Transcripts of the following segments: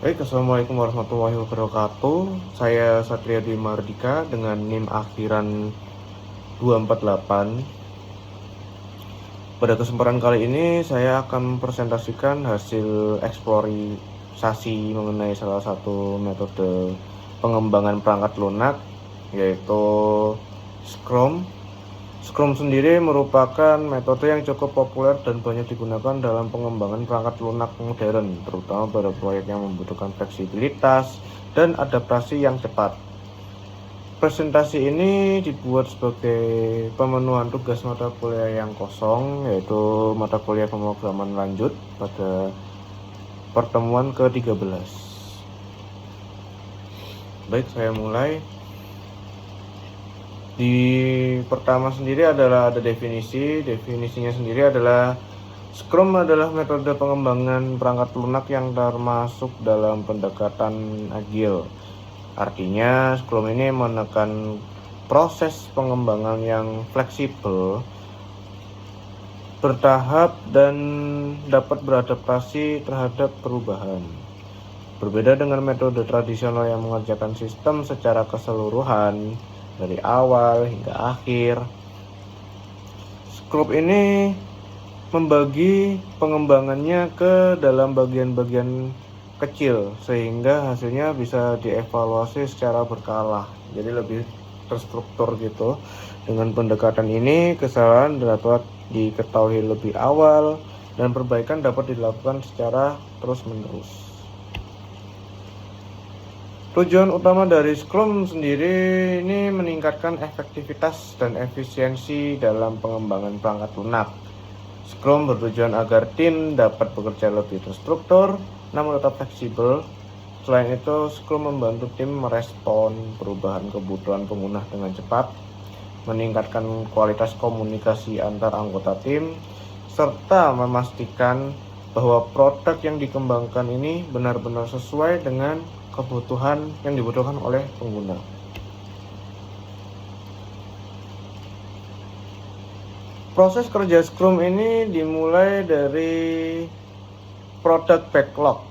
Baik, Assalamualaikum warahmatullahi wabarakatuh. Saya Satria Dwi Mardika dengan NIM akhiran 248. Pada kesempatan kali ini saya akan mempresentasikan hasil eksplorasi mengenai salah satu metode pengembangan perangkat lunak, yaitu Scrum. Scrum sendiri merupakan metode yang cukup populer dan banyak digunakan dalam pengembangan perangkat lunak modern, terutama pada proyek yang membutuhkan fleksibilitas dan adaptasi yang cepat. Presentasi ini dibuat sebagai pemenuhan tugas mata kuliah yang kosong, yaitu mata kuliah pemrograman lanjut pada pertemuan ke-13. Baik, saya mulai. Di pertama sendiri adalah ada definisinya sendiri adalah Scrum adalah metode pengembangan perangkat lunak yang termasuk dalam pendekatan agile. Artinya Scrum ini menekan proses pengembangan yang fleksibel, bertahap, dan dapat beradaptasi terhadap perubahan. Berbeda dengan metode tradisional yang mengerjakan sistem secara keseluruhan dari awal hingga akhir, Scrum ini membagi pengembangannya ke dalam bagian-bagian kecil sehingga hasilnya bisa dievaluasi secara berkala. Jadi lebih terstruktur gitu. Dengan pendekatan ini, kesalahan dapat diketahui lebih awal dan perbaikan dapat dilakukan secara terus-menerus. Tujuan utama dari Scrum sendiri ini meningkatkan efektivitas dan efisiensi dalam pengembangan perangkat lunak. Scrum bertujuan agar tim dapat bekerja lebih terstruktur namun tetap fleksibel. Selain itu, Scrum membantu tim merespon perubahan kebutuhan pengguna dengan cepat, meningkatkan kualitas komunikasi antar anggota tim, serta memastikan bahwa produk yang dikembangkan ini benar-benar sesuai dengan kebutuhan yang dibutuhkan oleh pengguna. Proses kerja Scrum ini dimulai dari product backlog.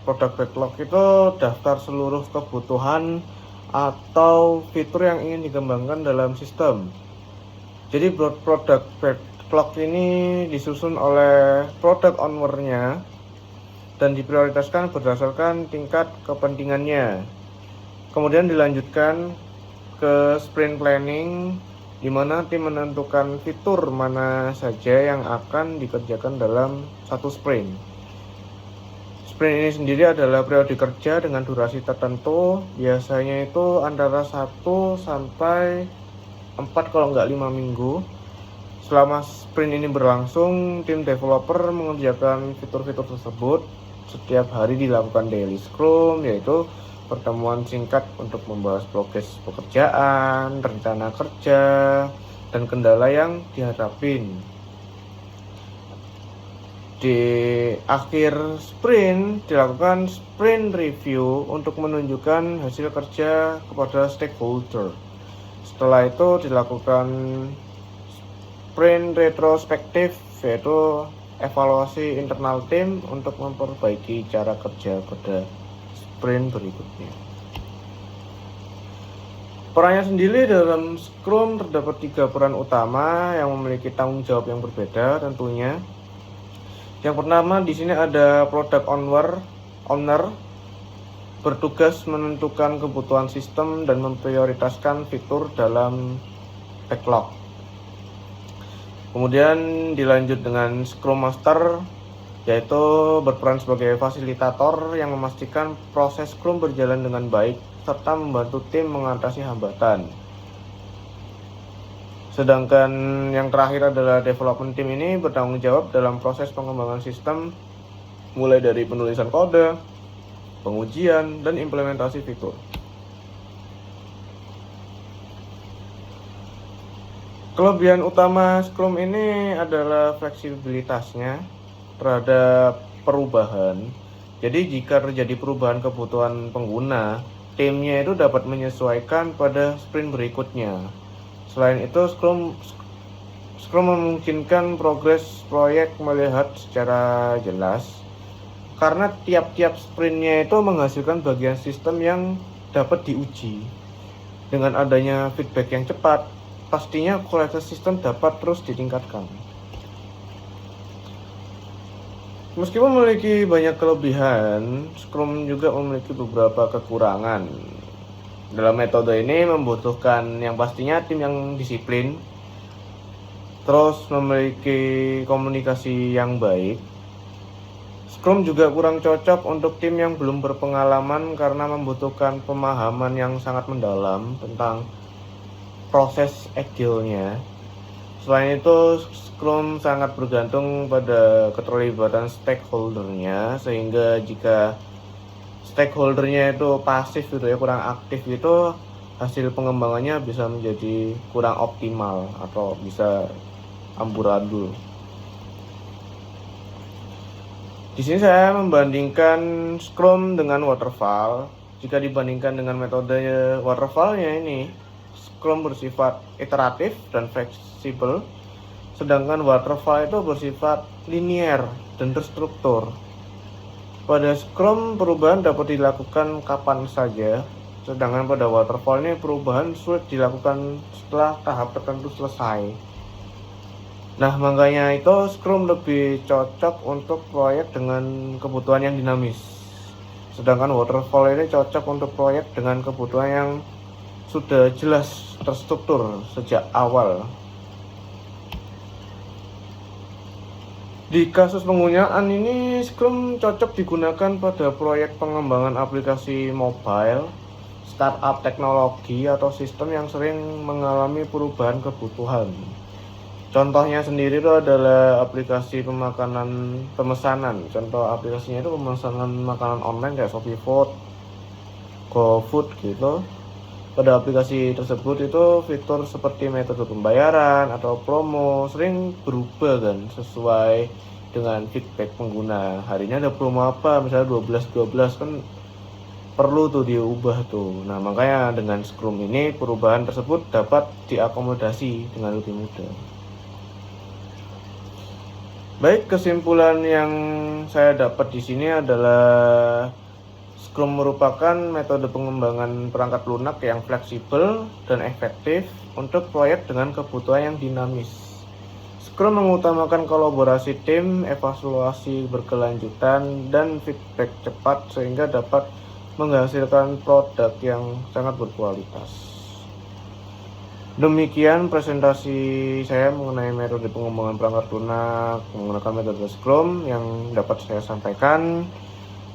Product backlog itu daftar seluruh kebutuhan atau fitur yang ingin dikembangkan dalam sistem. Jadi product backlog ini disusun oleh product owner-nya dan diprioritaskan berdasarkan tingkat kepentingannya. Kemudian dilanjutkan ke sprint planning, di mana tim menentukan fitur mana saja yang akan dikerjakan dalam satu sprint. Sprint ini sendiri adalah periode kerja dengan durasi tertentu, biasanya itu antara 1 sampai 4 kalau nggak 5 minggu. Selama sprint ini berlangsung, tim developer mengerjakan fitur-fitur tersebut. Setiap hari dilakukan daily scrum, yaitu pertemuan singkat untuk membahas progres pekerjaan, rencana kerja, dan kendala yang dihadapin. Di akhir sprint dilakukan sprint review untuk menunjukkan hasil kerja kepada stakeholder. Setelah itu dilakukan sprint retrospektif, yaitu evaluasi internal tim untuk memperbaiki cara kerja pada sprint berikutnya. Perannya sendiri dalam Scrum terdapat 3 peran utama yang memiliki tanggung jawab yang berbeda tentunya. Yang pertama di sini ada product owner bertugas menentukan kebutuhan sistem dan memprioritaskan fitur dalam backlog. Kemudian dilanjut dengan Scrum Master, yaitu berperan sebagai fasilitator yang memastikan proses Scrum berjalan dengan baik serta membantu tim mengatasi hambatan. Sedangkan yang terakhir adalah development team, ini bertanggung jawab dalam proses pengembangan sistem mulai dari penulisan kode, pengujian, dan implementasi fitur. Kelebihan utama Scrum ini adalah fleksibilitasnya terhadap perubahan. Jadi jika terjadi perubahan kebutuhan pengguna, timnya itu dapat menyesuaikan pada sprint berikutnya. Selain itu, Scrum memungkinkan progres proyek melihat secara jelas karena tiap-tiap sprintnya itu menghasilkan bagian sistem yang dapat diuji. Dengan adanya feedback yang cepat, pastinya kualitas sistem dapat terus ditingkatkan. Meskipun memiliki banyak kelebihan, Scrum juga memiliki beberapa kekurangan. Dalam metode ini membutuhkan yang pastinya tim yang disiplin, terus memiliki komunikasi yang baik. Scrum juga kurang cocok untuk tim yang belum berpengalaman karena membutuhkan pemahaman yang sangat mendalam tentang proses agile-nya. Selain itu, Scrum sangat bergantung pada keterlibatan stakeholder-nya, sehingga jika stakeholder-nya itu pasif gitu ya, kurang aktif gitu, hasil pengembangannya bisa menjadi kurang optimal atau bisa amburadul. Di sini saya membandingkan Scrum dengan Waterfall. Jika dibandingkan dengan metode Waterfall-nya ini, Scrum bersifat iteratif dan fleksibel, sedangkan Waterfall itu bersifat linear dan terstruktur. Pada Scrum, perubahan dapat dilakukan kapan saja, sedangkan pada Waterfall ini perubahan sulit dilakukan setelah tahap tertentu selesai. Nah, makanya itu Scrum lebih cocok untuk proyek dengan kebutuhan yang dinamis, sedangkan Waterfall ini cocok untuk proyek dengan kebutuhan yang sudah jelas terstruktur sejak awal. Di kasus penggunaan ini, Scrum cocok digunakan pada proyek pengembangan aplikasi mobile, startup teknologi, atau sistem yang sering mengalami perubahan kebutuhan. Contohnya sendiri itu adalah aplikasi pemesanan. Contoh aplikasinya itu pemesanan makanan online kayak Shopee Food, GoFood gitu. Pada aplikasi tersebut itu fitur seperti metode pembayaran atau promo sering berubah kan sesuai dengan feedback pengguna. Hari ini ada promo apa, misalnya 12 kan perlu tuh diubah tuh. Nah, makanya dengan Scrum ini perubahan tersebut dapat diakomodasi dengan lebih mudah. Baik, kesimpulan yang saya dapat di sini adalah Scrum merupakan metode pengembangan perangkat lunak yang fleksibel dan efektif untuk proyek dengan kebutuhan yang dinamis. Scrum mengutamakan kolaborasi tim, evaluasi berkelanjutan, dan feedback cepat sehingga dapat menghasilkan produk yang sangat berkualitas. Demikian presentasi saya mengenai metode pengembangan perangkat lunak menggunakan metode Scrum yang dapat saya sampaikan.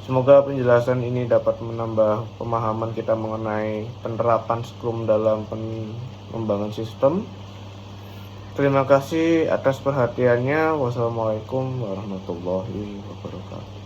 Semoga penjelasan ini dapat menambah pemahaman kita mengenai penerapan Scrum dalam pengembangan sistem. Terima kasih atas perhatiannya. Wassalamualaikum warahmatullahi wabarakatuh.